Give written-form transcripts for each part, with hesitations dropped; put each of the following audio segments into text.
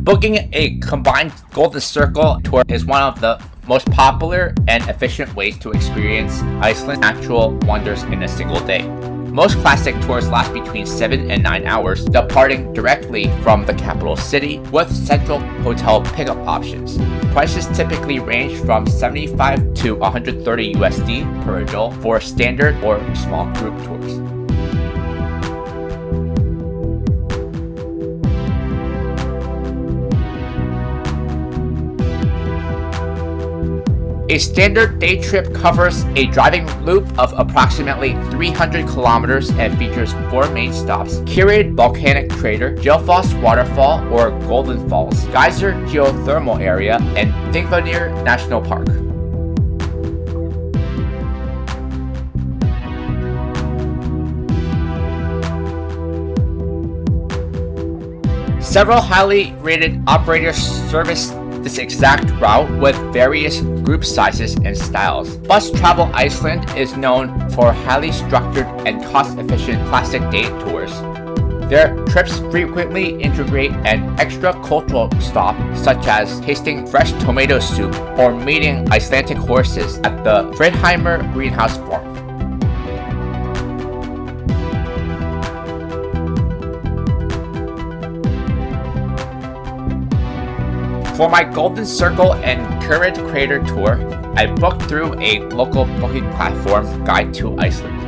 Booking a combined Golden Circle tour is one of the most popular and efficient ways to experience Iceland's natural wonders in a single day. Most classic tours last between 7 and 9 hours, departing directly from the capital city with central hotel pickup options. Prices typically range from $75 to $130 USD per adult for standard or small group tours. A standard day trip covers a driving loop of approximately 300 kilometers and features 4 main stops: Kerid Volcanic Crater, Gelfoss Waterfall or Golden Falls, Geyser Geothermal Area, and Thingvellir National Park. Several highly rated operators service this exact route with various group sizes and styles. Bus Travel Iceland is known for highly structured and cost-efficient classic day tours. Their trips frequently integrate an extra cultural stop, such as tasting fresh tomato soup or meeting Icelandic horses at the Fridheimar Greenhouse farm. For my Golden Circle and Kerid Crater tour, I booked through a local booking platform, Guide to Iceland.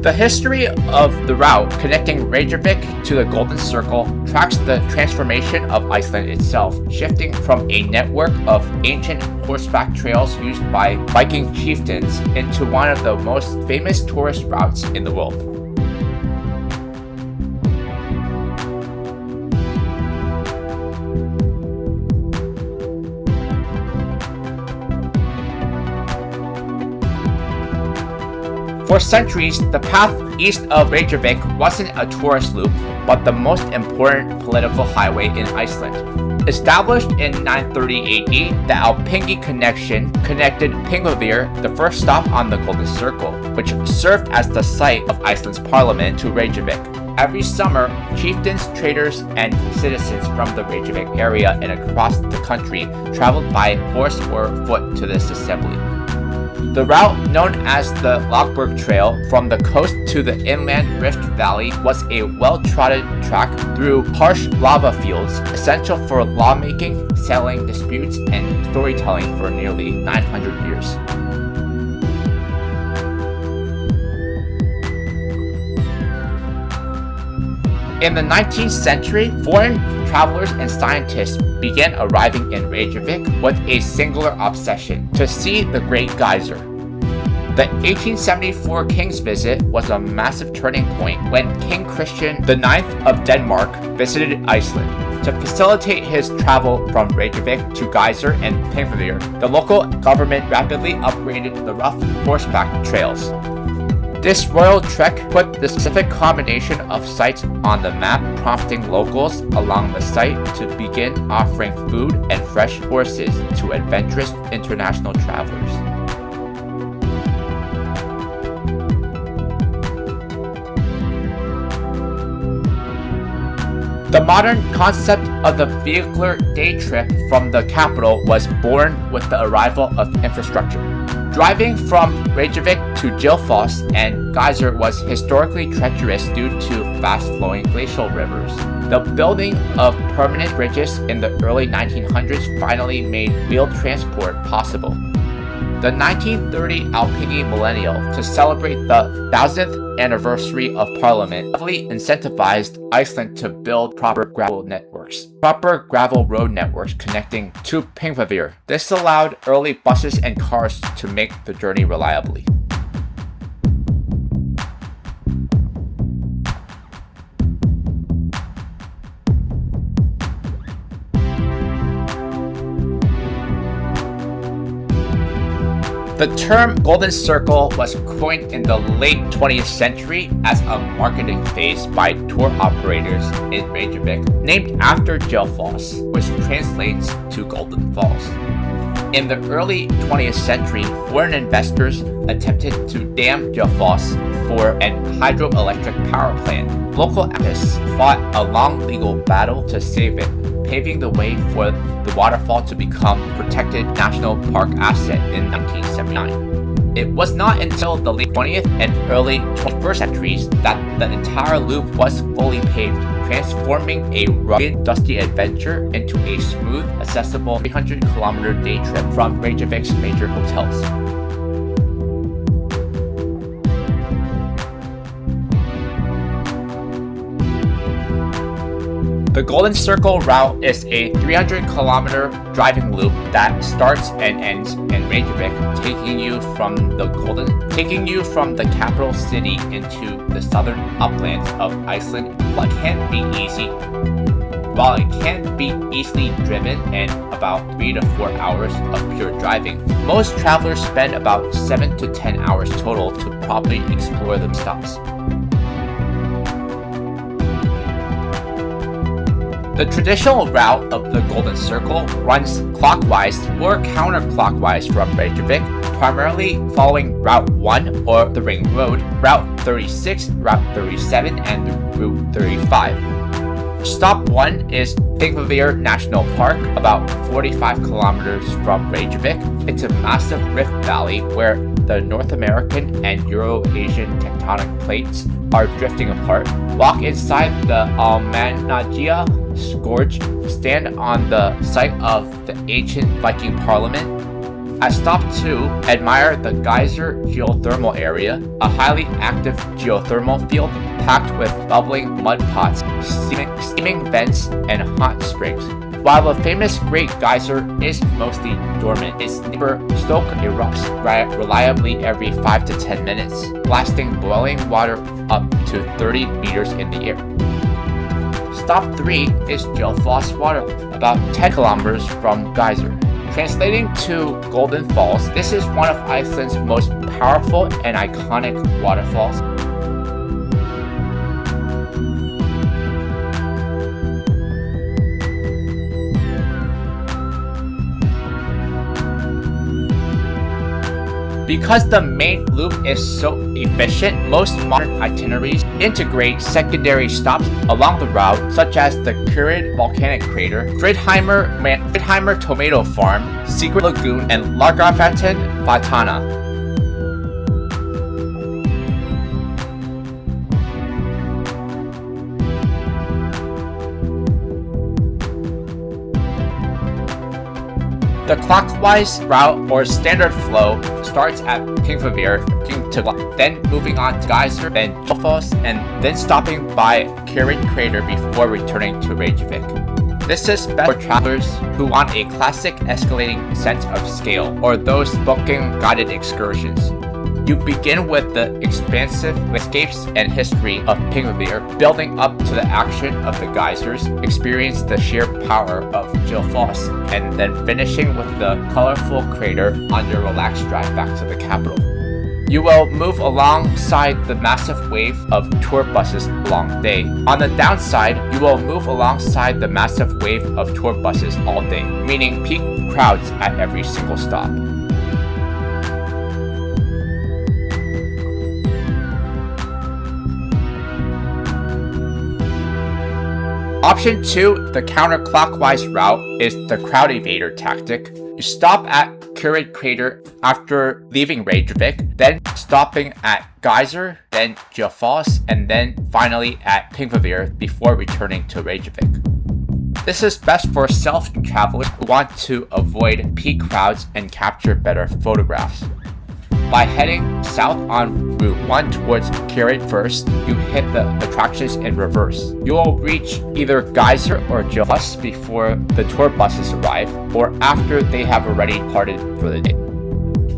The history of the route connecting Reykjavik to the Golden Circle tracks the transformation of Iceland itself, shifting from a network of ancient horseback trails used by Viking chieftains into one of the most famous tourist routes in the world. For centuries, the path east of Reykjavik wasn't a tourist loop, but the most important political highway in Iceland. Established in 930 AD, the Alpengi connection connected Thingvellir, the first stop on the Golden Circle, which served as the site of Iceland's parliament, to Reykjavik. Every summer, chieftains, traders, and citizens from the Reykjavik area and across the country traveled by horse or foot to this assembly. The route, known as the Laugarvatn Trail from the coast to the inland Rift Valley, was a well-trodden track through harsh lava fields, essential for lawmaking, settling disputes, and storytelling for nearly 900 years. In the 19th century, foreign travelers and scientists began arriving in Reykjavik with a singular obsession: to see the Great Geyser. The 1874 King's visit was a massive turning point when King Christian IX of Denmark visited Iceland. To facilitate his travel from Reykjavik to Geyser and Thingvellir, the local government rapidly upgraded the rough horseback trails. This royal trek put the specific combination of sites on the map, prompting locals along the site to begin offering food and fresh horses to adventurous international travelers. The modern concept of the vehicular day trip from the capital was born with the arrival of infrastructure. Driving from Reykjavik to Gelfoss and Geyser was historically treacherous due to fast-flowing glacial rivers. The building of permanent bridges in the early 1900s finally made wheeled transport possible. The 1930 Alpengi Millennial, to celebrate the 1000th anniversary of Parliament, heavily incentivized Iceland to build proper gravel road networks connecting to Thingvellir. This allowed early buses and cars to make the journey reliably. The term Golden Circle was coined in the late 20th century as a marketing phase by tour operators in Reykjavik, named after Gelfoss, which translates to Golden Falls. In the early 20th century, foreign investors attempted to dam Gullfoss for an hydroelectric power plant. Local activists fought a long legal battle to save it, paving the way for the waterfall to become a protected national park asset in 1979. It was not until the late 20th and early 21st centuries that the entire loop was fully paved, transforming a rugged, dusty adventure into a smooth, accessible 300-kilometer day trip from Reykjavik's major hotels. The Golden Circle route is a 300-kilometer driving loop that starts and ends in Reykjavik, taking you from the capital city into the southern uplands of Iceland. While it can be easily driven in about 3 to 4 hours of pure driving, most travelers spend about 7 to 10 hours total to properly explore the stops. The traditional route of the Golden Circle runs clockwise or counterclockwise from Reykjavik, primarily following Route 1 or the Ring Road, Route 36, Route 37, and Route 35. Stop 1 is Fridheimar National Park, about 45 kilometers from Reykjavik. It's a massive rift valley where the North American and Euro-Asian tectonic plates are drifting apart. Walk inside the Almannagjá Gorge, stand on the site of the ancient Viking parliament. At Stop 2, admire the Geyser geothermal area, a highly active geothermal field packed with bubbling mud pots, steaming vents, and hot springs. While the famous Great Geyser is mostly dormant, its neighbor Stoke erupts reliably every 5 to 10 minutes, blasting boiling water up to 30 meters in the air. Stop 3 is Gullfoss Water, about 10 kilometers from Geyser. Translating to Golden Falls, this is one of Iceland's most powerful and iconic waterfalls. Because the main loop is so efficient, most modern itineraries integrate secondary stops along the route, such as the Kerid volcanic crater, Fridheimar tomato farm, Secret Lagoon, and Laugarvatn Fontana. The clockwise route or standard flow starts at Fridheimar, then moving on to Geyser, then Gullfoss, and then stopping by Kerid crater before returning to Reykjavik. This is best for travelers who want a classic escalating sense of scale or those booking guided excursions. You begin with the expansive landscapes and history of Fridheimar, building up to the action of the geysers, experience the sheer power of Gullfoss, and then finishing with the colorful crater on your relaxed drive back to the capital. You will move alongside the massive wave of tour buses all day. On the downside, you will move alongside the massive wave of tour buses all day, meaning peak crowds at every single stop. Option 2, the counterclockwise route, is the crowd evader tactic. You stop at Kerid crater after leaving Reykjavik, then stopping at Geyser, then Gullfoss, and then finally at Fridheimar before returning to Reykjavik. This is best for self-travelers who want to avoid peak crowds and capture better photographs. By heading south on Route 1 towards Kerid first, you hit the attractions in reverse. You will reach either Geyser or Gullfoss before the tour buses arrive, or after they have already departed for the day.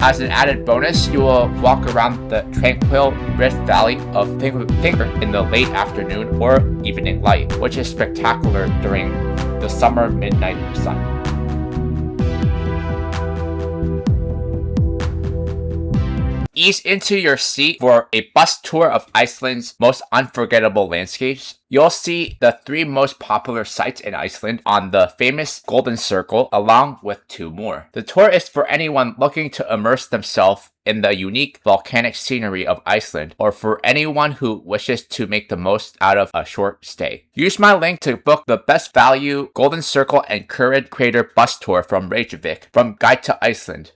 As an added bonus, you will walk around the tranquil Rift Valley of Fridheimar in the late afternoon or evening light, which is spectacular during the summer midnight sun. ease into your seat for a bus tour of Iceland's most unforgettable landscapes. You'll see the 3 most popular sites in Iceland on the famous Golden Circle, along with 2 more. The tour is for anyone looking to immerse themselves in the unique volcanic scenery of Iceland, or for anyone who wishes to make the most out of a short stay. Use my link to book the best value Golden Circle and Kerid Crater bus tour from Reykjavik, from Guide to Iceland.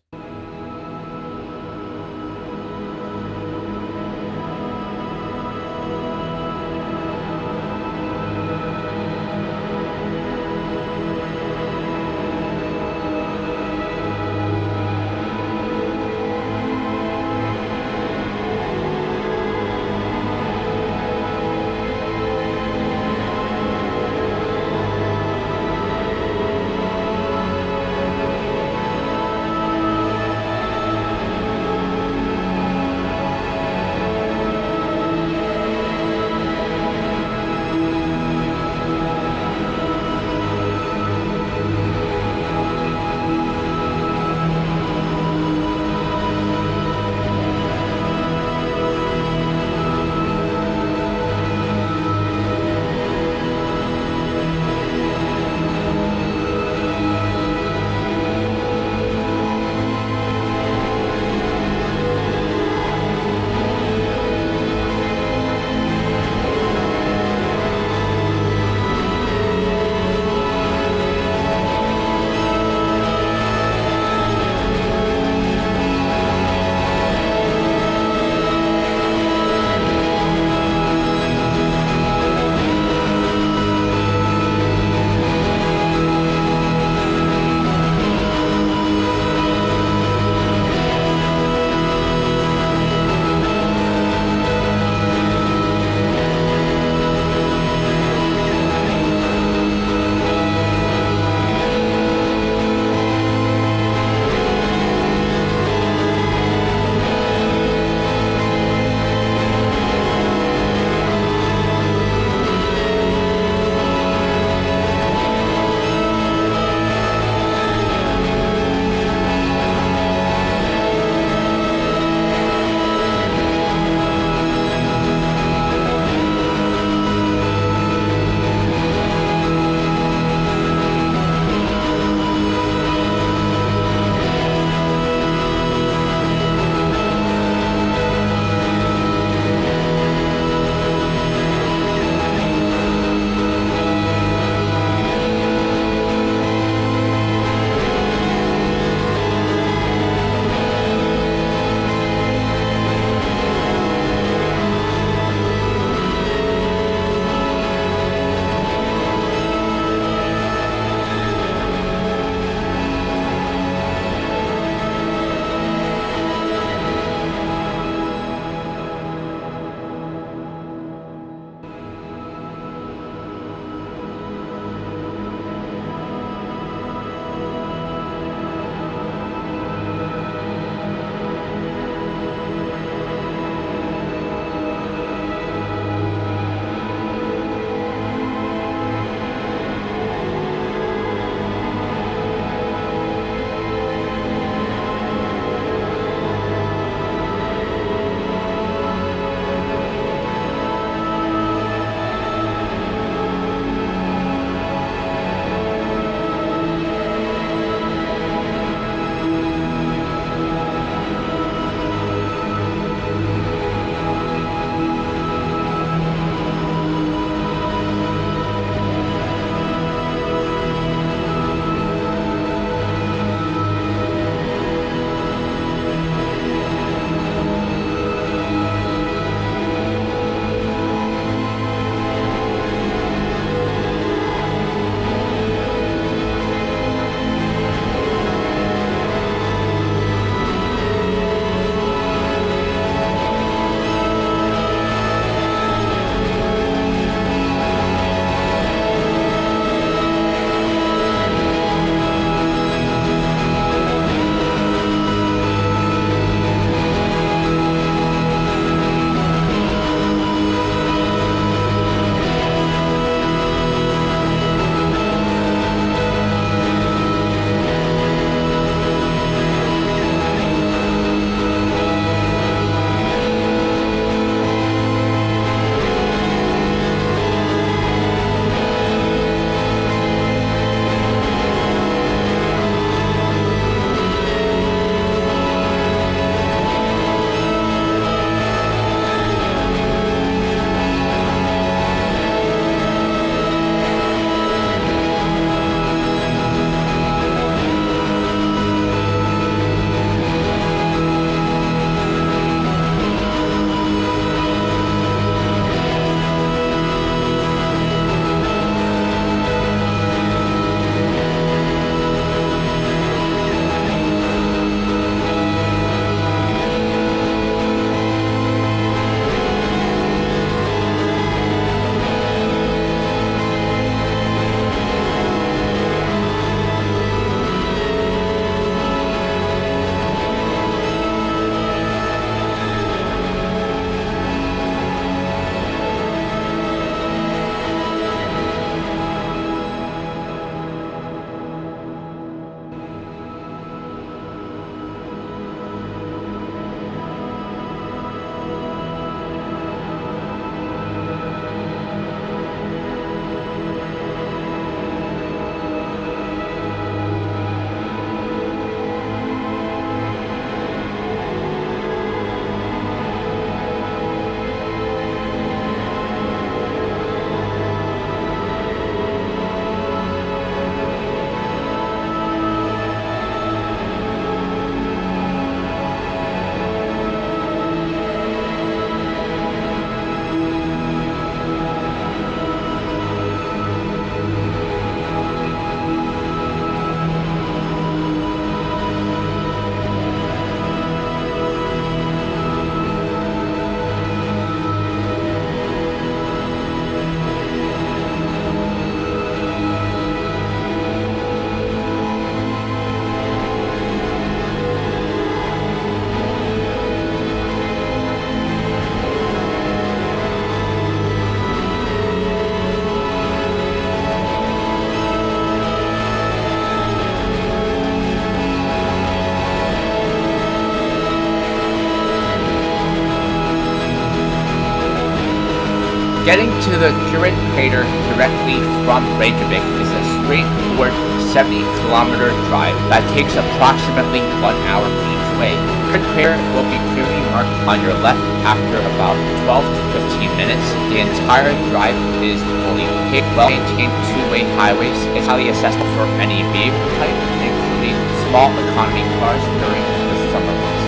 Getting to the Kerid crater directly from Reykjavik is a straightforward 70-kilometer drive that takes approximately 1 hour each way. Kerid crater will be clearly marked on your left after about 12 to 15 minutes. The entire drive is fully paved, well-maintained two-way highways. It's highly accessible for any vehicle type, including small economy cars during the summer months.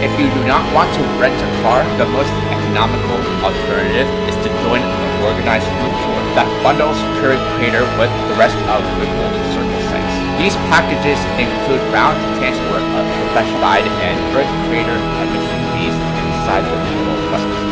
If you do not want to rent a car, the most economical alternative is to join an organized group tour that bundles Kerid crater with the rest of the Golden Circle sites. These packages include round transport of professional guide and Kerid crater admission fees inside the total cost.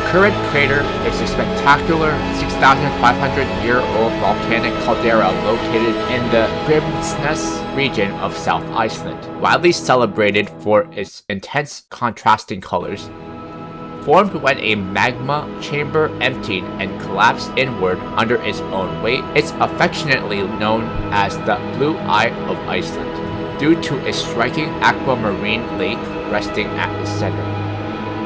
Kerid crater is a spectacular 6,500-year-old volcanic caldera located in the Grimsnes region of South Iceland, widely celebrated for its intense contrasting colors. Formed when a magma chamber emptied and collapsed inward under its own weight, it's affectionately known as the Blue Eye of Iceland, due to a striking aquamarine lake resting at its center.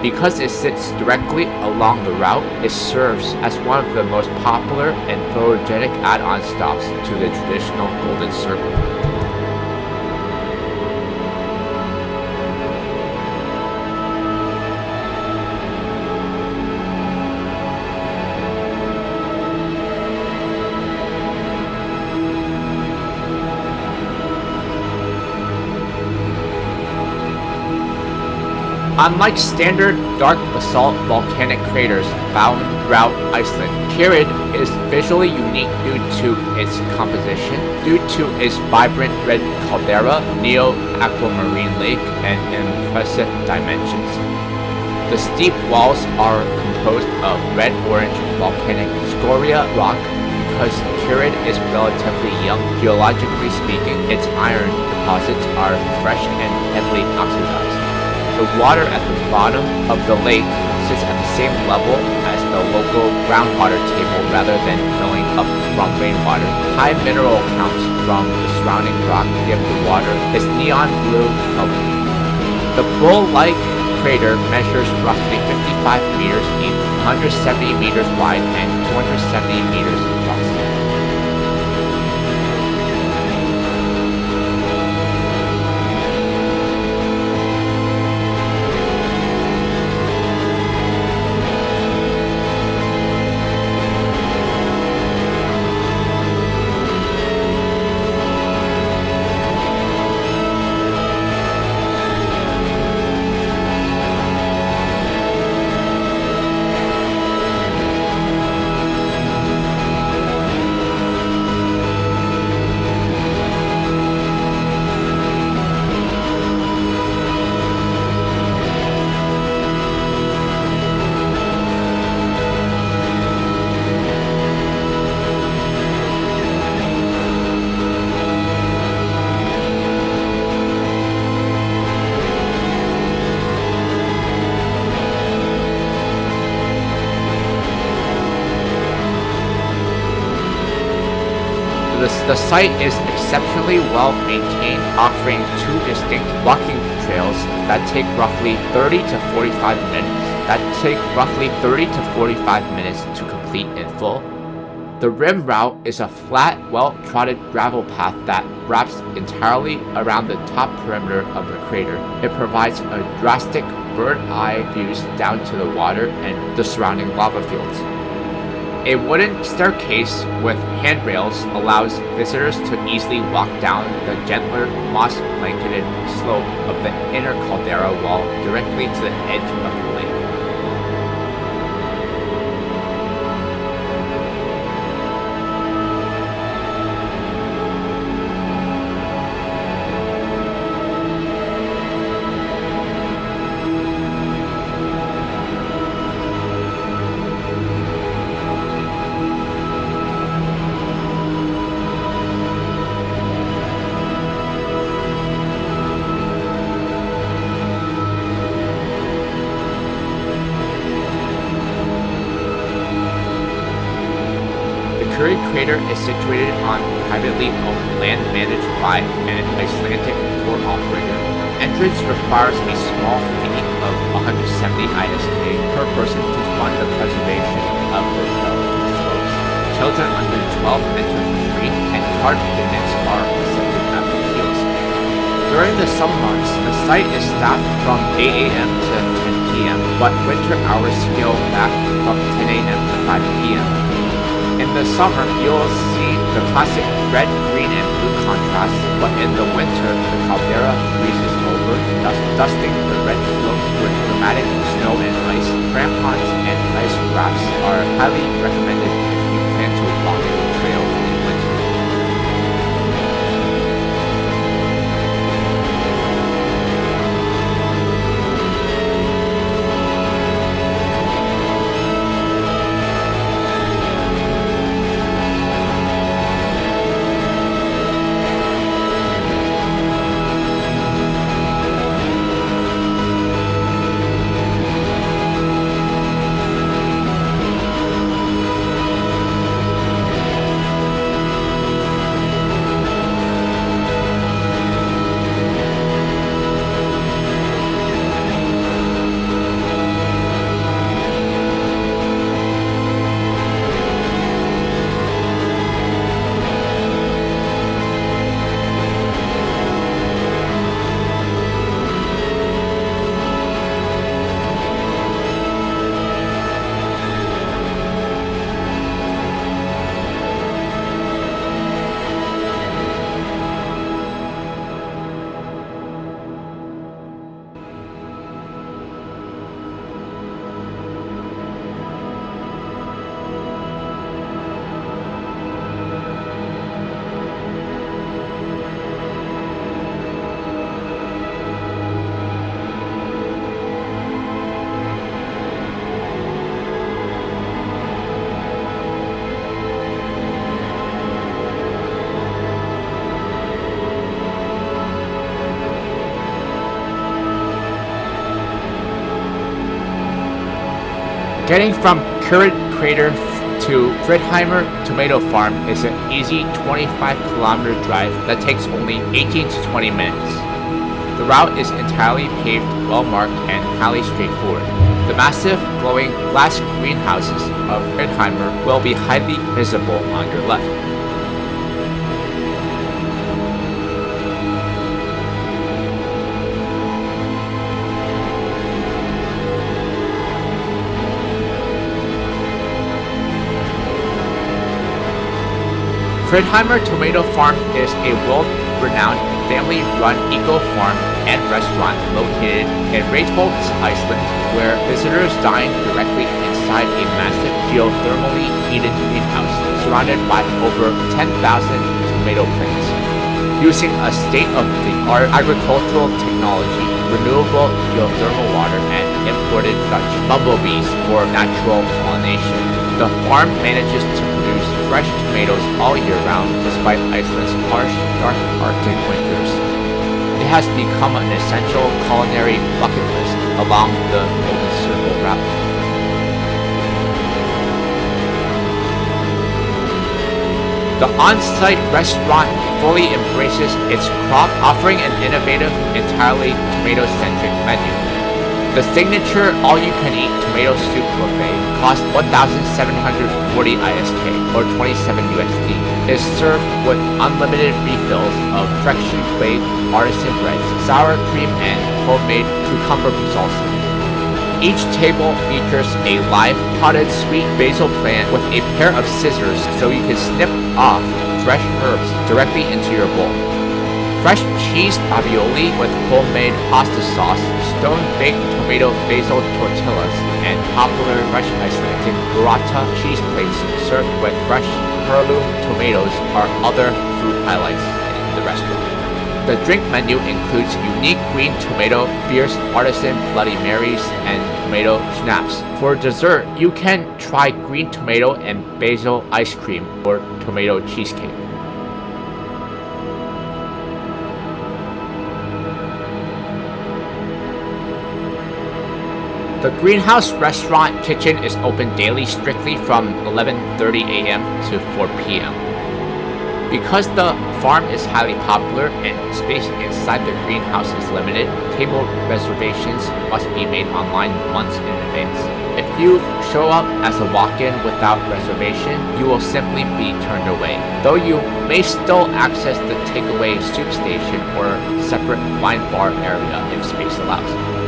Because it sits directly along the route, it serves as one of the most popular and photogenic add-on stops to the traditional Golden Circle. Unlike standard dark basalt volcanic craters found throughout Iceland, Kerid is visually unique due to its composition, due to its vibrant red caldera, neo-aquamarine lake, and impressive dimensions. The steep walls are composed of red-orange volcanic scoria rock. Because Kerid is relatively young, geologically speaking, its iron deposits are fresh and heavily oxidized. The water at the bottom of the lake sits at the same level as the local groundwater table rather than filling up from rainwater. High mineral counts from the surrounding rock give the water its neon blue color. The bowl-like crater measures roughly 55 meters deep, 170 meters wide, and 270 meters across. The site is exceptionally well maintained, offering two distinct walking trails that take roughly 30 to 45 minutes to complete in full. The rim route is a flat, well-trodden gravel path that wraps entirely around the top perimeter of the crater. It provides a drastic bird-eye views down to the water and the surrounding lava fields. A wooden staircase with handrails allows visitors to easily walk down the gentler, moss-blanketed slope of the inner caldera wall directly to the edge of the lake. Kerid crater is situated on privately owned land managed by an Icelandic tour operator. Entrance requires a small fee of 170 ISK per person to fund the preservation of the relative slopes. Children under 12 enter for free, and card payments are accepted at the kiosk. During the summer months, the site is staffed from 8 a.m. to 10 p.m., but winter hours scale back from 10 a.m. to 5 p.m. In the summer, you'll see the classic red, green, and blue contrast, but in the winter, the caldera freezes over, dusting the red slopes with dramatic snow and ice. Crampons and ice rafts are highly recommended if you plan to walk the trail in winter. Getting from Kerid crater to Fridheimar tomato farm is an easy 25-kilometer drive that takes only 18 to 20 minutes. The route is entirely paved, well-marked, and highly straightforward. The massive, glowing glass greenhouses of Fridheimar will be highly visible on your left. Fridheimar Tomato Farm is a world-renowned family-run eco-farm and restaurant located in Reykjavik, Iceland, where visitors dine directly inside a massive geothermally heated greenhouse surrounded by over 10,000 tomato plants. Using a state-of-the-art agricultural technology, renewable geothermal water, and imported Dutch bumblebees for natural pollination, the farm manages to produce fresh tomatoes all year round despite Iceland's harsh, dark Arctic winters. It has become an essential culinary bucket list along the Golden Circle route. The on-site restaurant fully embraces its crop, offering an innovative, entirely tomato-centric menu. The signature all-you-can-eat tomato soup buffet costs 1,740 ISK or 27 USD. It is served with unlimited refills of freshly baked artisan breads, sour cream, and homemade cucumber salsa. Each table features a live potted sweet basil plant with a pair of scissors so you can snip off fresh herbs directly into your bowl. Fresh cheese ravioli with homemade pasta sauce, stone-baked tomato basil tortillas, and popular fresh Icelandic burrata cheese plates served with fresh heirloom tomatoes are other food highlights in the restaurant. The drink menu includes unique green tomato beers, artisan Bloody Marys, and tomato schnapps. For dessert, you can try green tomato and basil ice cream or tomato cheesecake. The Greenhouse Restaurant Kitchen is open daily strictly from 11:30 a.m. to 4 p.m. Because the farm is highly popular and space inside the greenhouse is limited, table reservations must be made online months in advance. If you show up as a walk-in without reservation, you will simply be turned away, though you may still access the takeaway soup station or separate wine bar area if space allows.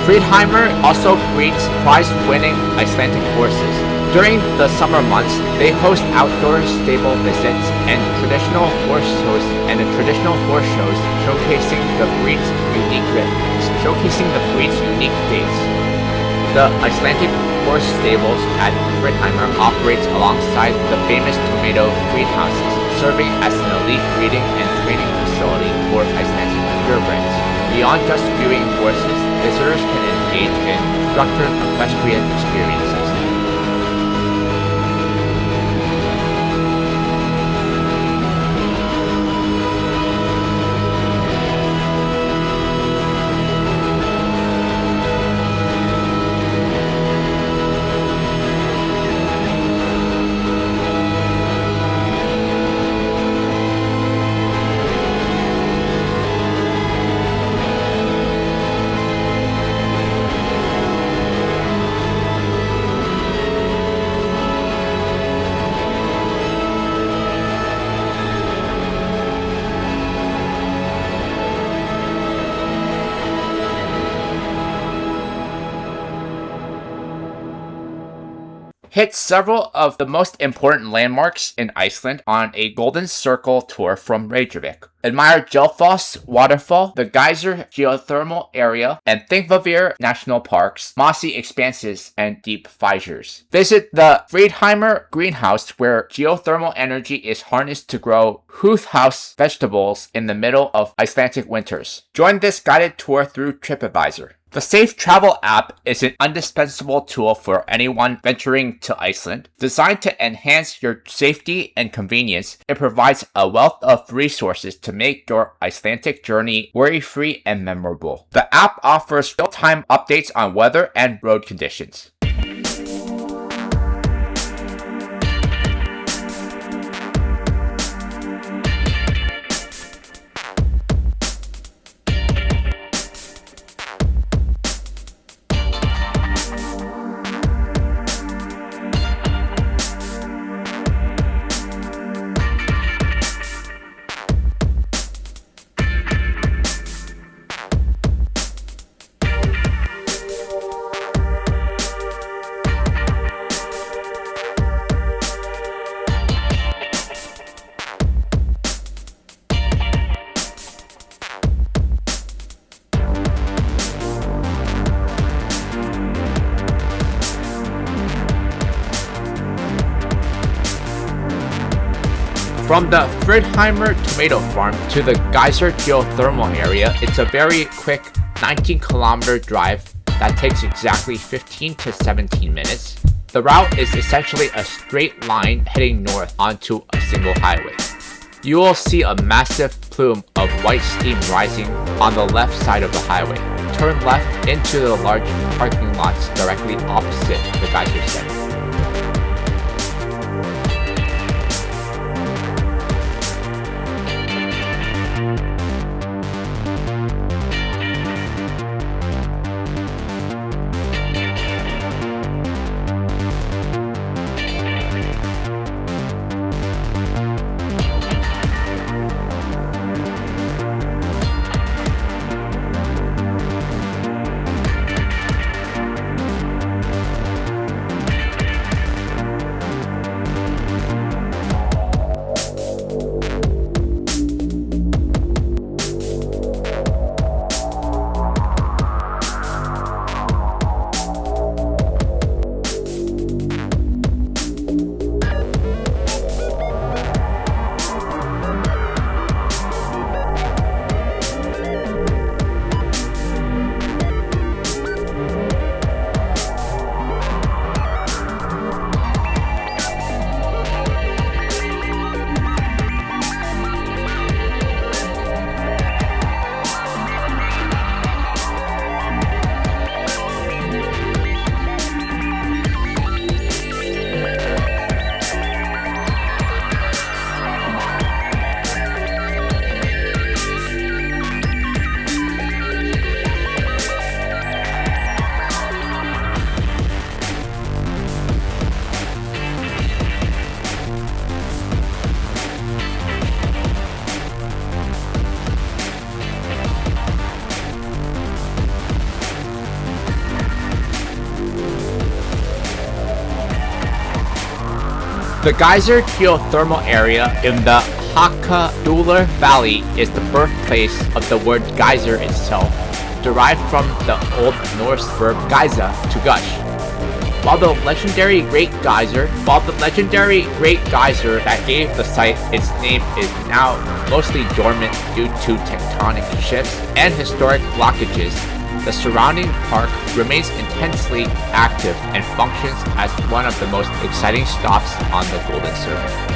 Fridheimar also breeds prize-winning Icelandic horses. During the summer months, they host outdoor stable visits and traditional horse shows showcasing the breed's unique dates. The Icelandic horse stables at Fridheimar operates alongside the famous tomato greenhouses, serving as an elite breeding and training facility for Icelandic purebreds. Beyond just viewing horses, visitors can engage in structured equestrian experiences. Hit several of the most important landmarks in Iceland on a Golden Circle tour from Reykjavik. Admire Gelfoss Waterfall, the Geyser geothermal area, and Thingvellir National Parks, mossy expanses, and deep fissures. Visit the Fridheimar Greenhouse, where geothermal energy is harnessed to grow house vegetables in the middle of Icelandic winters. Join this guided tour through TripAdvisor. The SafeTravel app is an indispensable tool for anyone venturing to Iceland. Designed to enhance your safety and convenience, it provides a wealth of resources to make your Icelandic journey worry-free and memorable. The app offers real-time updates on weather and road conditions. From the Fridheimar tomato farm to the Geyser geothermal area, it's a very quick 19-kilometer drive that takes exactly 15 to 17 minutes. The route is essentially a straight line heading north onto a single highway. You will see a massive plume of white steam rising on the left side of the highway. Turn left into the large parking lots directly opposite the geyser center. The geyser geothermal area in the Hakkadular Valley is the birthplace of the word geyser itself, derived from the Old Norse verb geisa, to gush. While the legendary Great Geyser that gave the site its name is now mostly dormant due to tectonic shifts and historic blockages, the surrounding park remains intensely active and functions as one of the most exciting stops on the Golden Circle.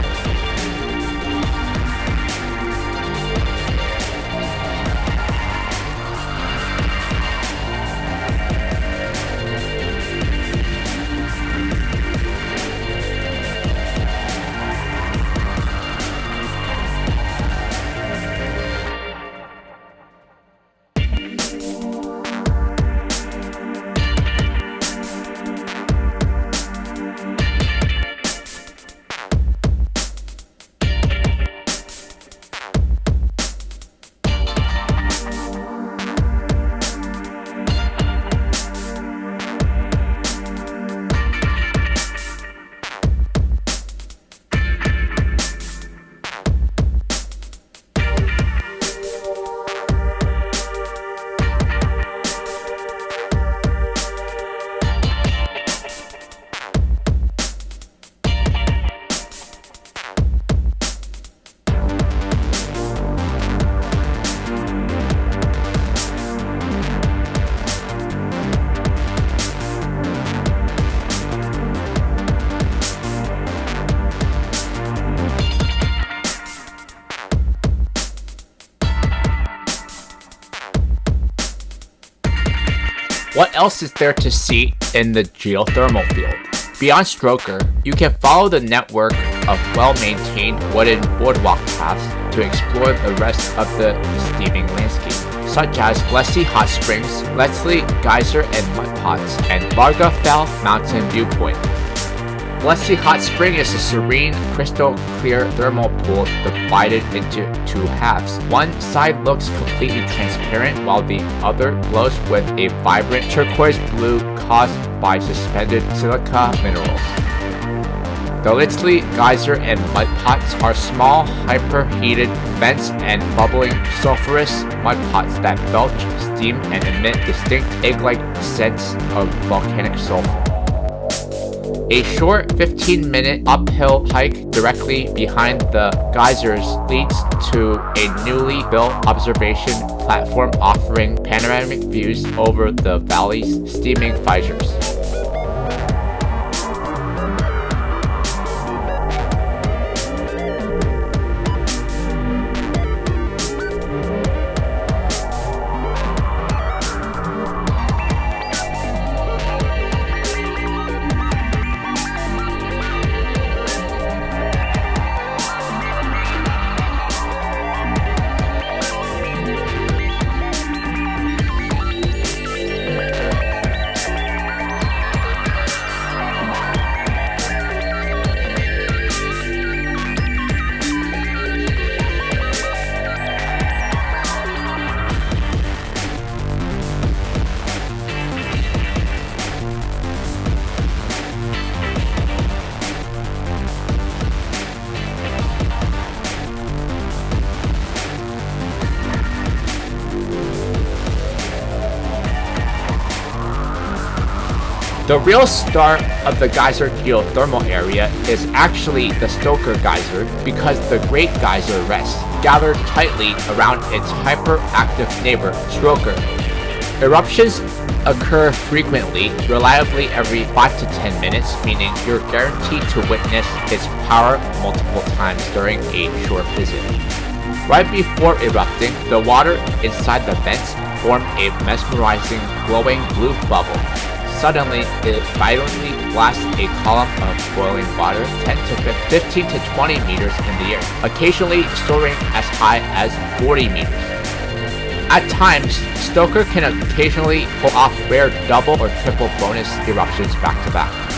What else is there to see in the geothermal field? Beyond Stroker, you can follow the network of well-maintained wooden boardwalk paths to explore the rest of the steaming landscape, such as Leslie Hot Springs, Leslie Geyser and Mud Pots, and Lagarvatn Mountain Viewpoint. Leslie Hot Spring is a serene, crystal-clear thermal pool divided into two halves. One side looks completely transparent, while the other glows with a vibrant turquoise blue caused by suspended silica minerals. The Leslie Geyser and Mud Pots are small, hyperheated vents and bubbling, sulfurous mud pots that belch steam and emit distinct egg-like scents of volcanic sulfur. A short 15-minute uphill hike directly behind the geysers leads to a newly built observation platform offering panoramic views over the valley's steaming fissures. The real star of the geyser geothermal area is actually the Stoker Geyser, because the Great Geyser rests, gathered tightly around its hyperactive neighbor, Stroker. Eruptions occur frequently, reliably every 5 to 10 minutes, meaning you're guaranteed to witness its power multiple times during a short visit. Right before erupting, the water inside the vents form a mesmerizing, glowing blue bubble. Suddenly, it violently blasts a column of boiling water 15 to 20 meters in the air, occasionally soaring as high as 40 meters. At times, Stoker can occasionally pull off rare double or triple bonus eruptions back to back.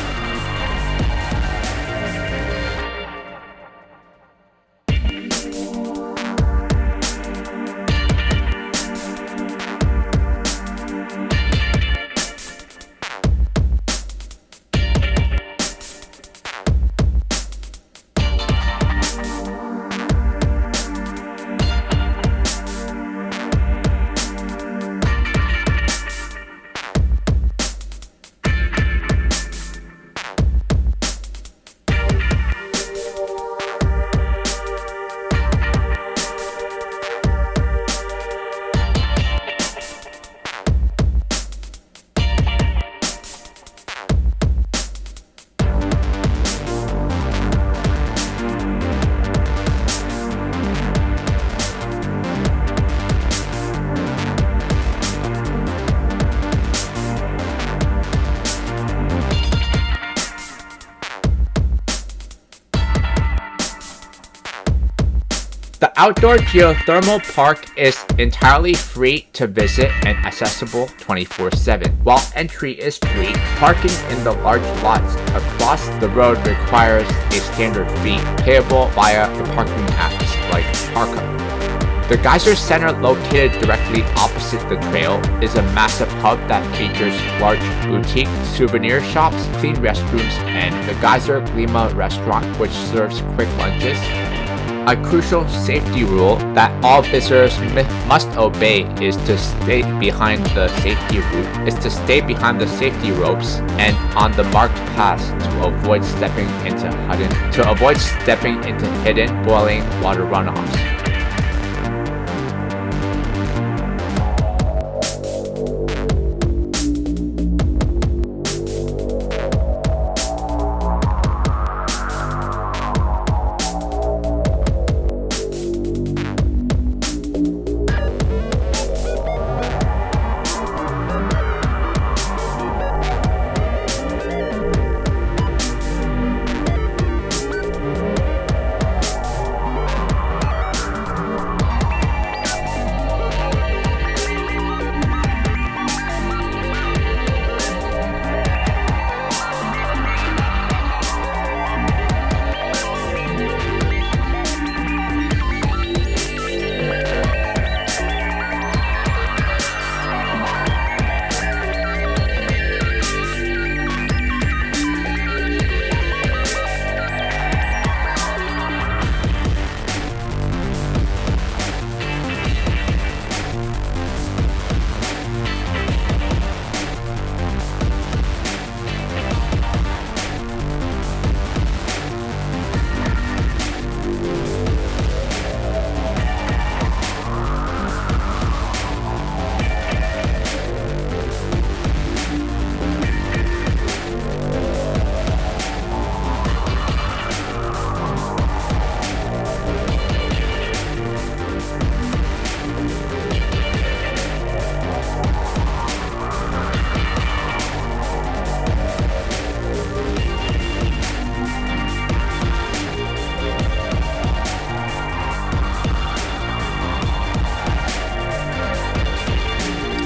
outdoor geothermal park is entirely free to visit and accessible 24/7. While entry is free, parking in the large lots across the road requires a standard fee payable via the parking apps like Parka. The Geyser Center, located directly opposite the trail, is a massive hub that features large boutique souvenir shops, clean restrooms, and the Geyser Glima restaurant, which serves quick lunches. A crucial safety rule that all visitors must obey is to stay behind the safety ropes and on the marked paths to avoid stepping into hidden boiling water runoffs.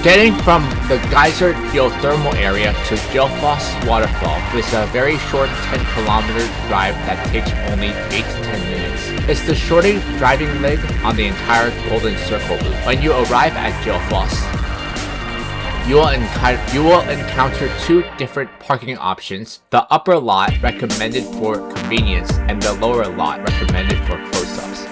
Getting from the Geyser geothermal area to Gylfoss waterfall is a very short 10-kilometer drive that takes only 8 to 10 minutes. It's the shortest driving leg on the entire Golden Circle loop. When you arrive at Gylfoss, you will encounter two different parking options: the upper lot, recommended for convenience, and the lower lot, recommended for close-ups.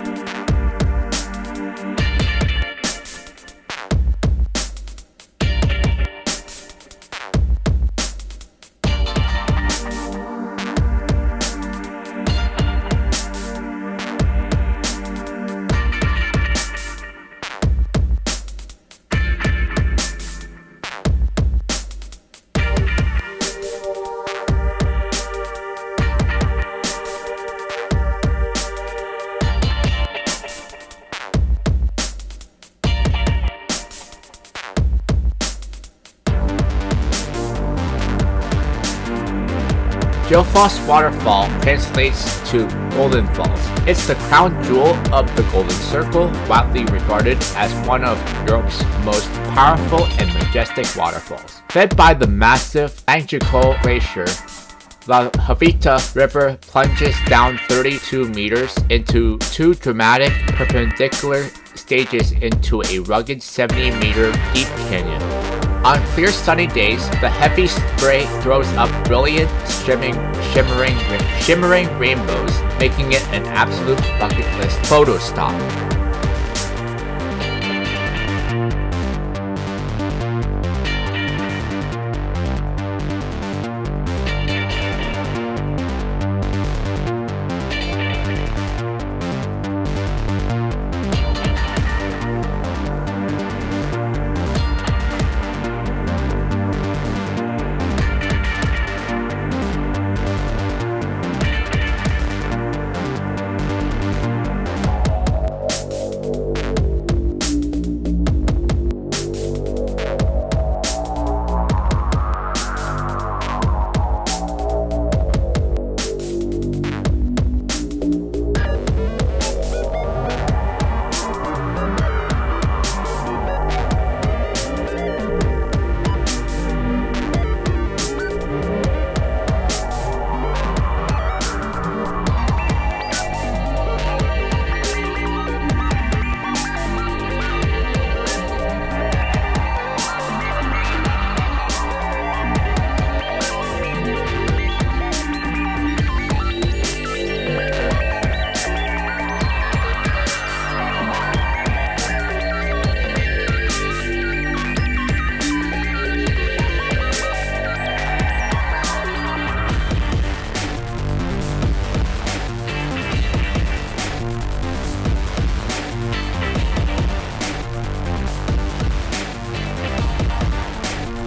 Gylfoss Waterfall translates to Golden Falls. It's the crown jewel of the Golden Circle, widely regarded as one of Europe's most powerful and majestic waterfalls. Fed by the massive Angiko Glacier, the Havita River plunges down 32 meters into two dramatic perpendicular stages into a rugged 70-meter deep canyon. On clear sunny days, the heavy spray throws up brilliant, shimmering rainbows, making it an absolute bucket list photo stop.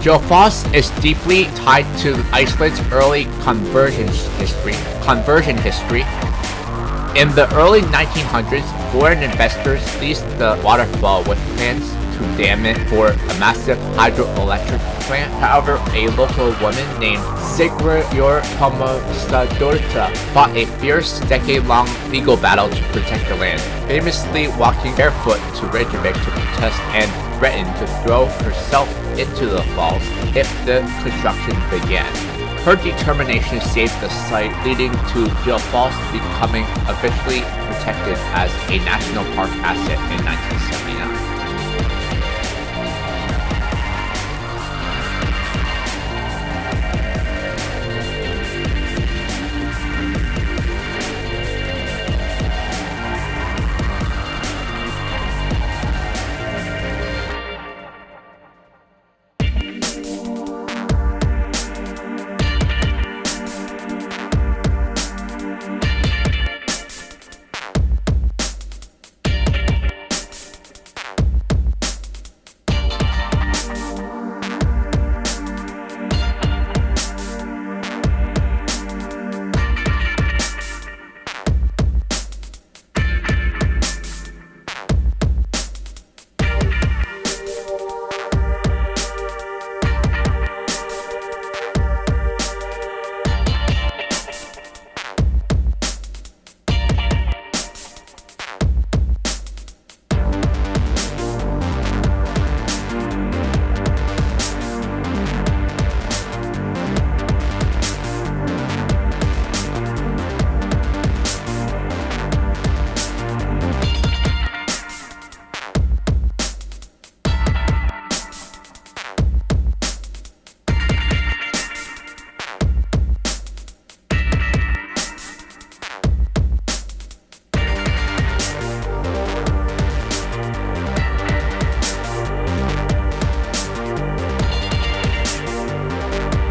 Gylfafoss is deeply tied to Iceland's early conversion history. In the early 1900s, foreign investors leased the waterfall with plans to dam it for a massive hydroelectric plant. However, a local woman named Sigríður Tómasdóttir fought a fierce, decade-long legal battle to protect the land, famously walking barefoot to Reykjavik to protest and threatened to throw herself into the falls if the construction began. Her determination saved the site, leading to Gylfafoss becoming officially protected as a national park asset in 1979.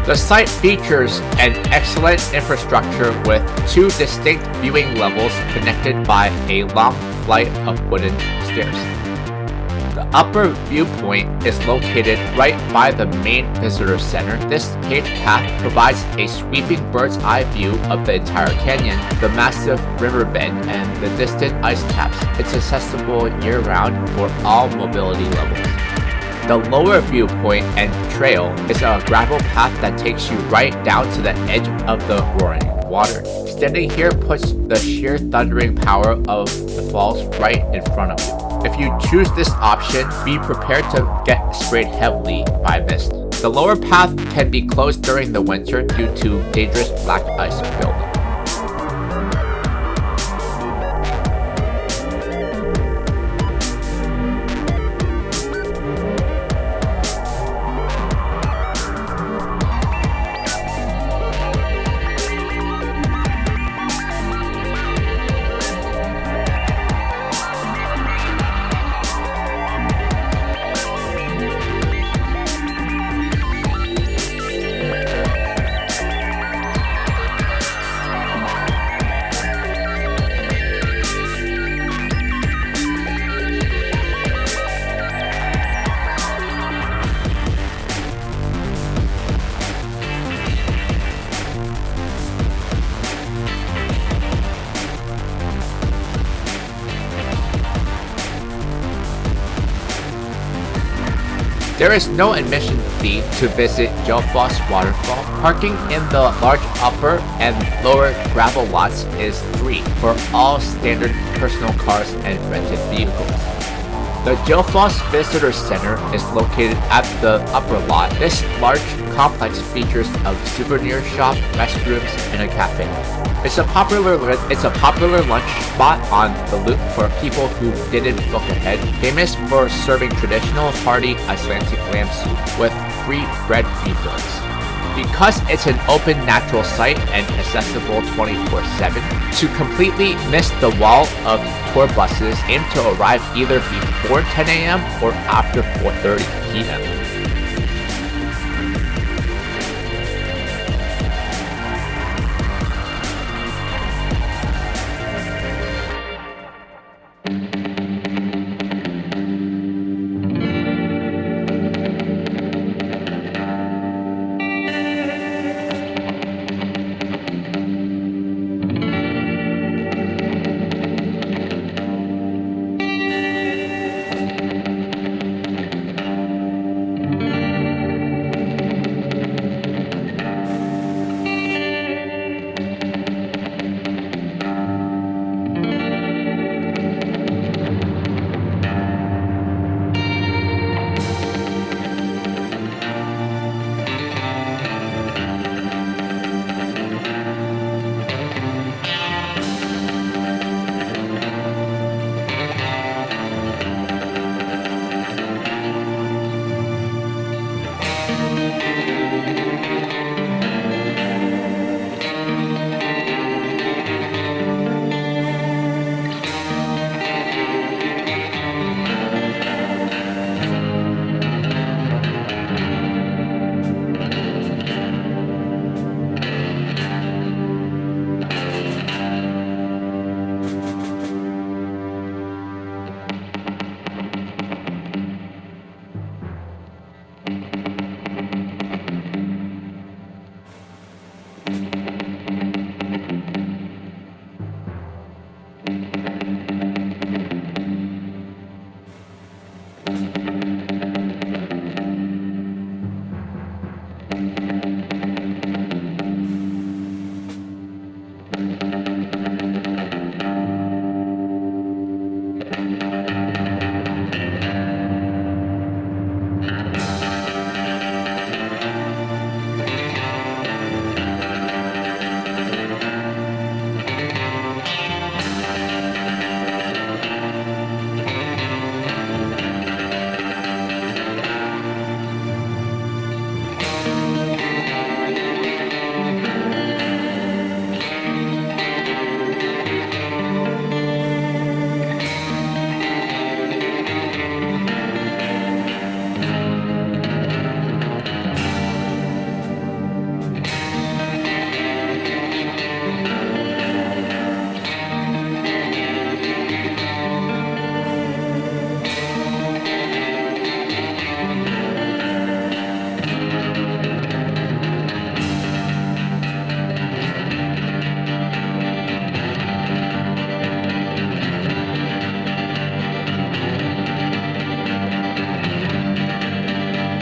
The site features an excellent infrastructure with two distinct viewing levels connected by a long flight of wooden stairs. The upper viewpoint is located right by the main visitor center. This paved path provides a sweeping bird's eye view of the entire canyon, the massive riverbed, and the distant ice caps. It's accessible year-round for all mobility levels. The lower viewpoint and trail is a gravel path that takes you right down to the edge of the roaring water. Standing here puts the sheer thundering power of the falls right in front of you. If you choose this option, be prepared to get sprayed heavily by mist. The lower path can be closed during the winter due to dangerous black ice buildup. There is no admission fee to visit Gylfafoss Waterfall. Parking in the large upper and lower gravel lots is free for all standard personal cars and rented vehicles. The Gylfafoss Visitor Center is located at the upper lot. This large complex features a souvenir shop, restrooms, and a cafe. It's a popular lunch spot on the loop for people who didn't book ahead, famous for serving traditional hearty Icelandic lamb soup with free bread refills. Because it's an open natural site and accessible 24/7, to completely miss the wall of tour buses, aim to arrive either before 10 a.m. or after 4:30 p.m.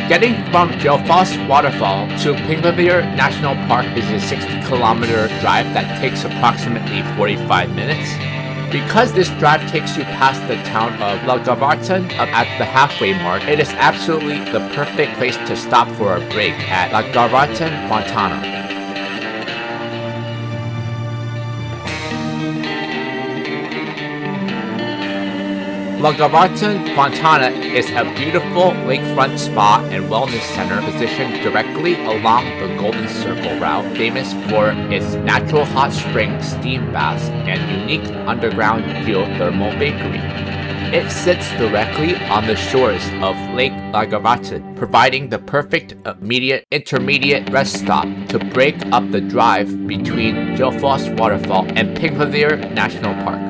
Getting from Gilfoss Waterfall to Pingvellir National Park is a 60-kilometer drive that takes approximately 45 minutes. Because this drive takes you past the town of Laugarvatn at the halfway mark, it is absolutely the perfect place to stop for a break at Laugarvatn Fontana. Laugarvatn Fontana is a beautiful lakefront spa and wellness center positioned directly along the Golden Circle route, famous for its natural hot spring steam baths and unique underground geothermal bakery. It sits directly on the shores of Lake Laugarvatn, providing the perfect intermediate rest stop to break up the drive between Gilfoss Waterfall and Pingvellir National Park.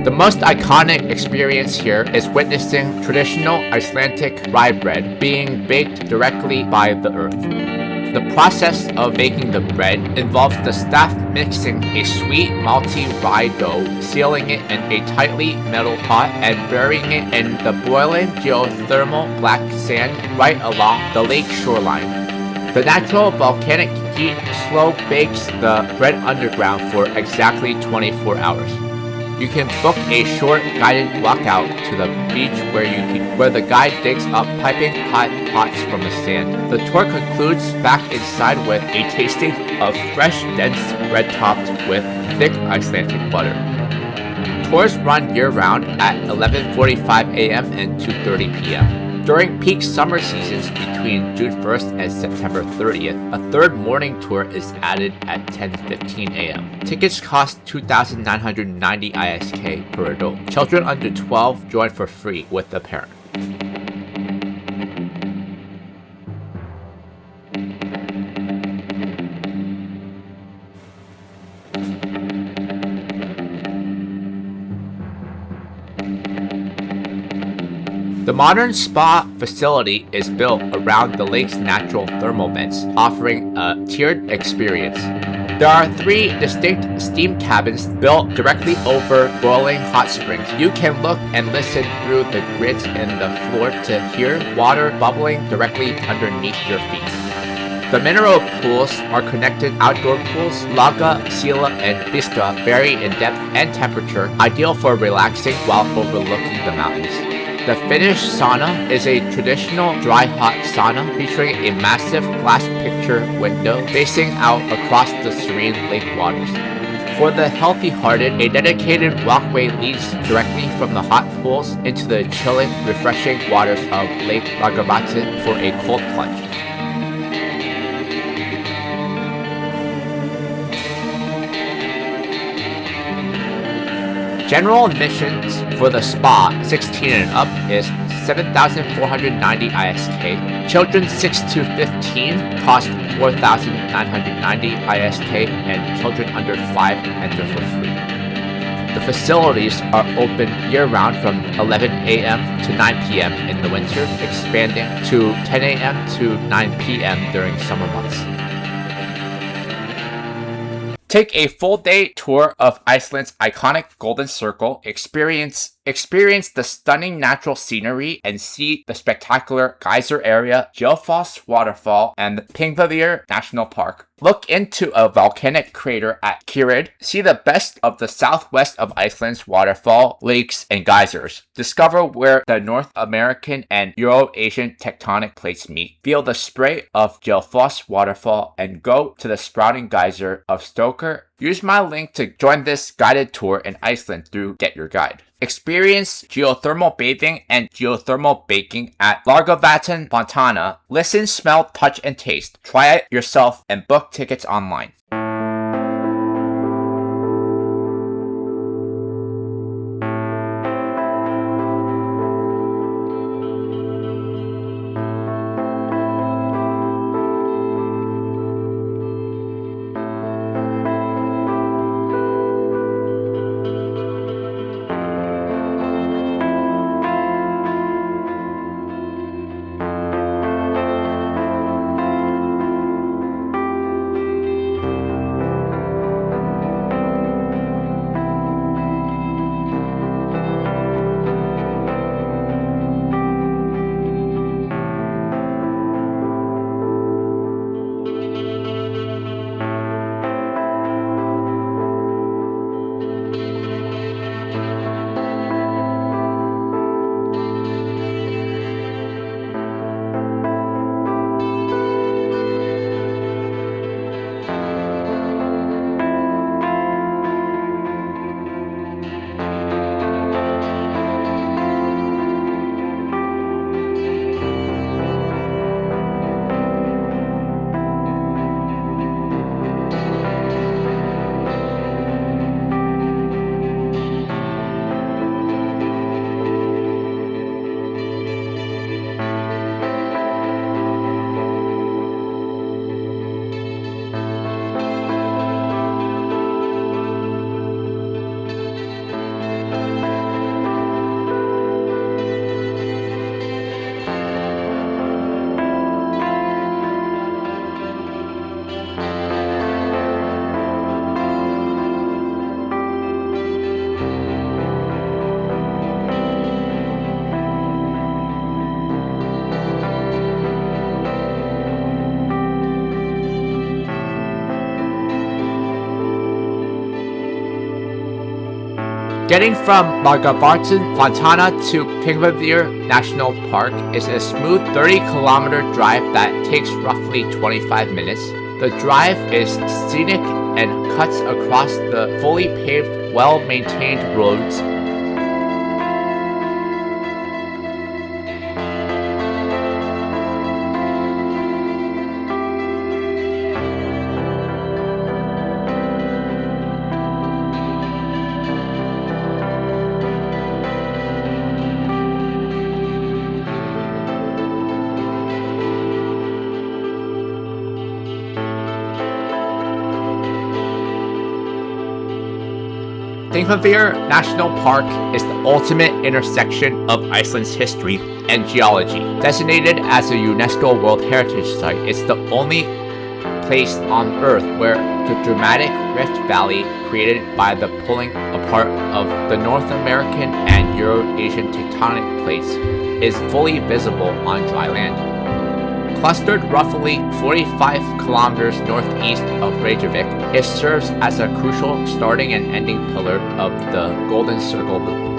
The most iconic experience here is witnessing traditional Icelandic rye bread being baked directly by the earth. The process of baking the bread involves the staff mixing a sweet malty rye dough, sealing it in a tightly metal pot, and burying it in the boiling geothermal black sand right along the lake shoreline. The natural volcanic heat slow bakes the bread underground for exactly 24 hours. You can book a short guided walkout to the beach where the guide digs up piping hot pots from the sand. The tour concludes back inside with a tasting of fresh, dense bread topped with thick Icelandic butter. Tours run year-round at 11:45 a.m. and 2:30 p.m. During peak summer seasons between June 1st and September 30th, a third morning tour is added at 10:15 a.m. Tickets cost 2,990 ISK per adult. Children under 12 join for free with a parent. The modern spa facility is built around the lake's natural thermal vents, offering a tiered experience. There are 3 distinct steam cabins built directly over boiling hot springs. You can look and listen through the grids in the floor to hear water bubbling directly underneath your feet. The mineral pools are connected outdoor pools. Laga, Sila, and Vista vary in depth and temperature, ideal for relaxing while overlooking the mountains. The Finnish sauna is a traditional dry hot sauna featuring a massive glass picture window facing out across the serene lake waters. For the healthy-hearted, a dedicated walkway leads directly from the hot pools into the chilling, refreshing waters of Lake Laugarvatn for a cold plunge. General admissions for the spa 16 and up is 7,490 ISK. Children 6 to 15 cost 4,990 ISK, and children under 5 enter for free. The facilities are open year-round from 11 a.m. to 9 p.m. in the winter, expanding to 10 a.m. to 9 p.m. during summer months. Take a full day tour of Iceland's iconic Golden Circle, experience the stunning natural scenery, and see the spectacular geyser area, Gylfafoss waterfall, and the Þingvellir National Park. Look into a volcanic crater at Kerid. See the best of the southwest of Iceland's waterfall, lakes, and geysers. Discover where the North American and Euro-Asian tectonic plates meet. Feel the spray of Gylfafoss waterfall and go to the sprouting geyser of Stoker. Use my link to join this guided tour in Iceland through GetYourGuide. Experience geothermal bathing and geothermal baking at Laugarvatn Fontana. Listen, smell, touch, and taste. Try it yourself and book tickets online. Getting from Laugarvatn Fontana to Þingvellir National Park is a smooth 30-kilometer drive that takes roughly 25 minutes. The drive is scenic and cuts across the fully paved, well-maintained roads. Þingvellir National Park is the ultimate intersection of Iceland's history and geology. Designated as a UNESCO World Heritage Site, it's the only place on Earth where the dramatic rift valley created by the pulling apart of the North American and Euro-Asian tectonic plates is fully visible on dry land. Clustered roughly 45 kilometers northeast of Reykjavik, it serves as a crucial starting and ending pillar of the Golden Circle Loop.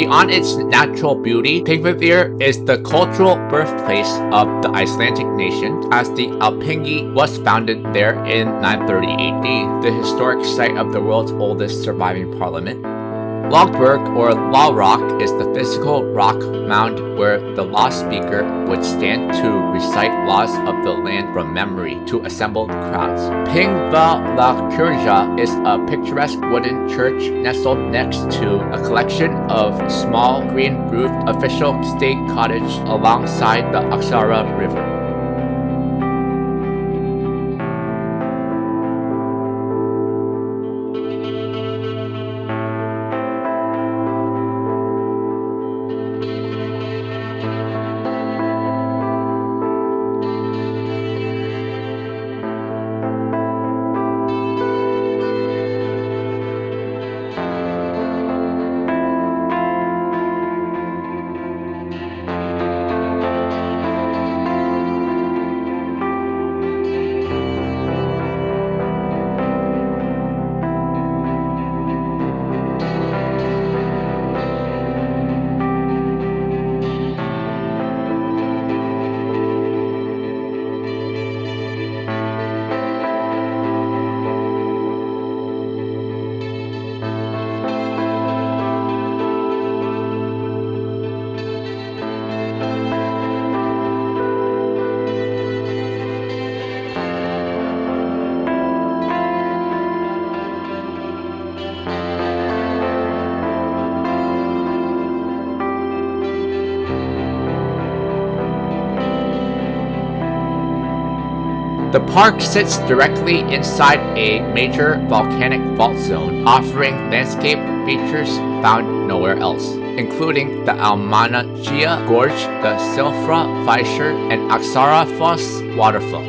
Beyond its natural beauty, Thrifty is the cultural birthplace of the Icelandic nation, as the Alþingi was founded there in 930 AD, the historic site of the world's oldest surviving parliament. Logberg, or Law Rock, is the physical rock mound where the law speaker would stand to recite laws of the land from memory to assembled crowds. Pingva la Kyrja is a picturesque wooden church nestled next to a collection of small green-roofed official state cottages alongside the Aksara River. The park sits directly inside a major volcanic fault zone, offering landscape features found nowhere else, including the Almannagjá Gorge, the Silfra Fissure, and Axarafoss waterfall.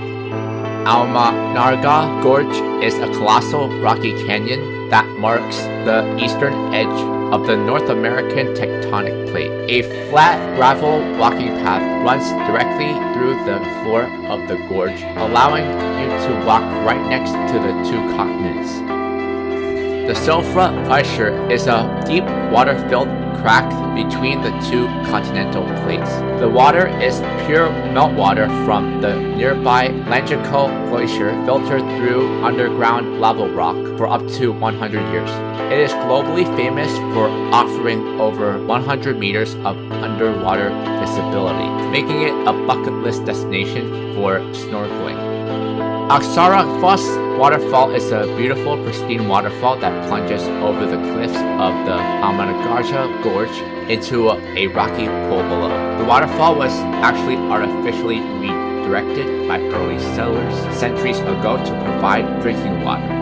Almannagjá Gorge is a colossal rocky canyon that marks the eastern edge of the North American tectonic plate. A flat gravel walking path runs directly through the floor of the gorge, allowing you to walk right next to the two continents. The Silfra Fissure is a deep water-filled crack between the two continental plates. The water is pure meltwater from the nearby Langjökull Glacier, filtered through underground lava rock for up to 100 years. It is globally famous for offering over 100 meters of underwater visibility, making it a bucket list destination for snorkeling. Axarafoss waterfall is a beautiful, pristine waterfall that plunges over the cliffs of the Almannagjá Gorge into a rocky pool below. The waterfall was actually artificially redirected by early settlers centuries ago to provide drinking water.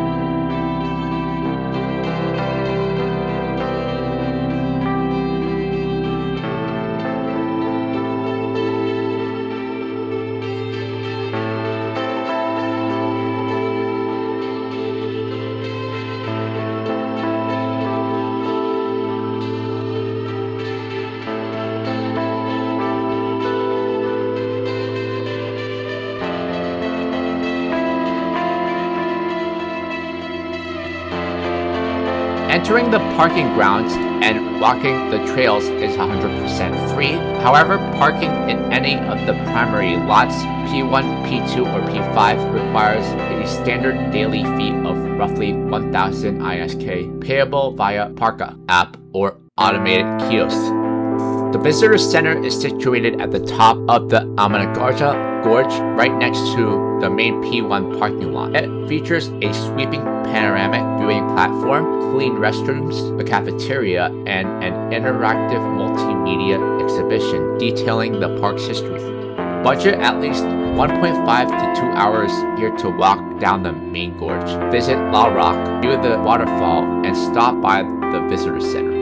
Entering the parking grounds and walking the trails is 100% free. However, parking in any of the primary lots, P1, P2, or P5, requires a standard daily fee of roughly 1,000 ISK, payable via Parka app or automated kiosks. The visitor center is situated at the top of the Almannagjá Gorge, right next to the main P1 parking lot. It features a sweeping panoramic viewing platform, clean restrooms, a cafeteria, and an interactive multimedia exhibition detailing the park's history. Budget at least 1.5 to 2 hours here to walk down the main gorge. Visit La Rock, view the waterfall, and stop by the visitor center.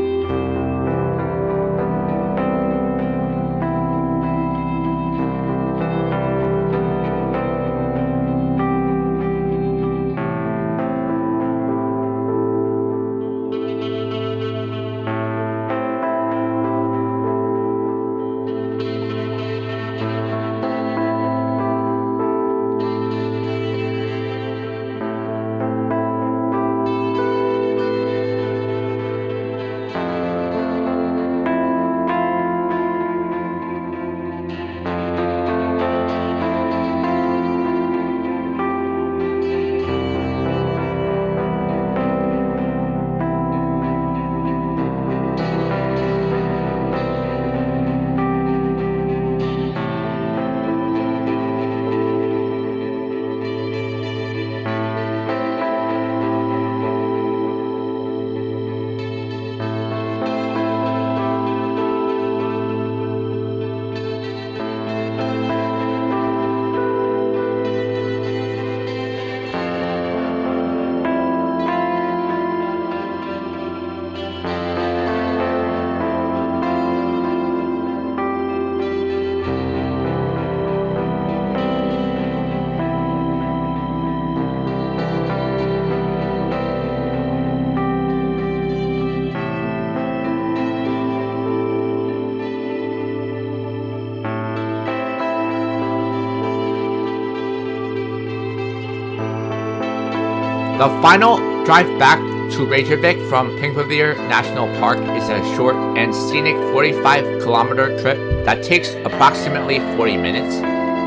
The final drive back to Reykjavik from Thingvellir National Park is a short and scenic 45-kilometer trip that takes approximately 40 minutes.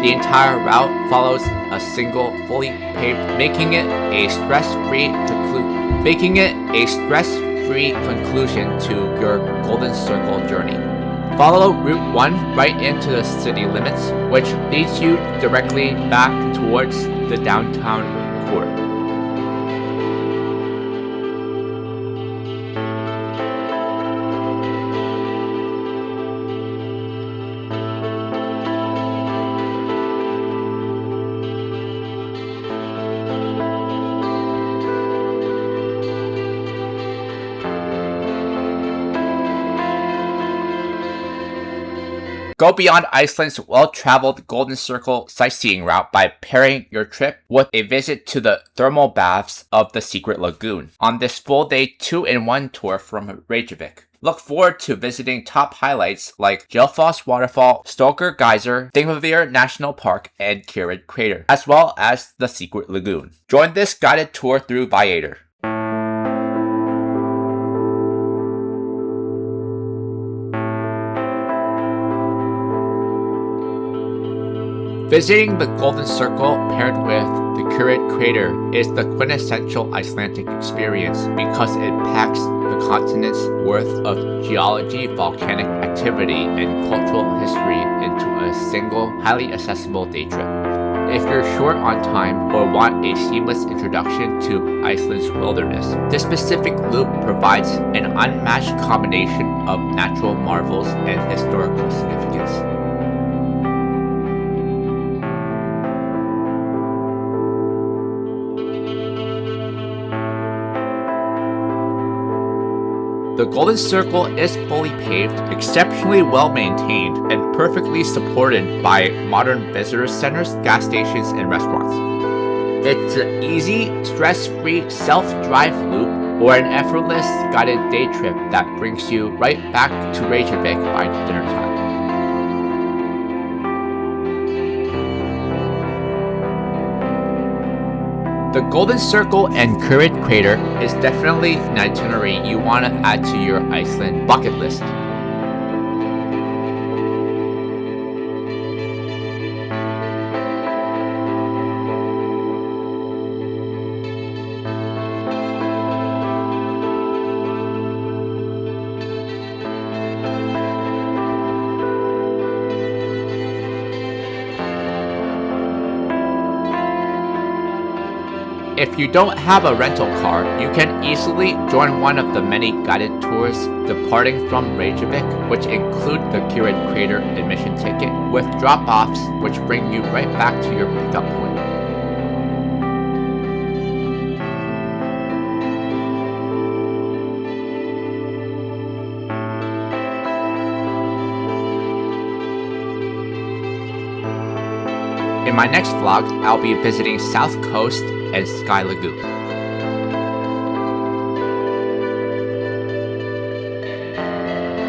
The entire route follows a single fully paved, making it a stress-free conclusion to your Golden Circle journey. Follow Route 1 right into the city limits, which leads you directly back towards the downtown core. Go beyond Iceland's well-traveled Golden Circle sightseeing route by pairing your trip with a visit to the thermal baths of the secret lagoon on this full-day 2-in-1 tour from Reykjavik. Look forward to visiting top highlights like Gelfoss Waterfall, Stoker Geyser, Thingvellir National Park, and Kerid Crater, as well as the secret lagoon. Join this guided tour through Viator. Visiting the Golden Circle paired with the Kerid Crater is the quintessential Icelandic experience because it packs the continent's worth of geology, volcanic activity, and cultural history into a single, highly accessible day trip. If you're short on time or want a seamless introduction to Iceland's wilderness, this specific loop provides an unmatched combination of natural marvels and historical significance. The Golden Circle is fully paved, exceptionally well maintained, and perfectly supported by modern visitor centers, gas stations, and restaurants. It's an easy, stress-free self-drive loop or an effortless guided day trip that brings you right back to Reykjavik by dinner time. The Golden Circle and Kerid Crater is definitely an itinerary you want to add to your Iceland bucket list. If you don't have a rental car, you can easily join one of the many guided tours departing from Reykjavik, which include the Kerid Crater admission ticket, with drop-offs which bring you right back to your pickup point. In my next vlog, I'll be visiting South Coast and Sky Lagoon.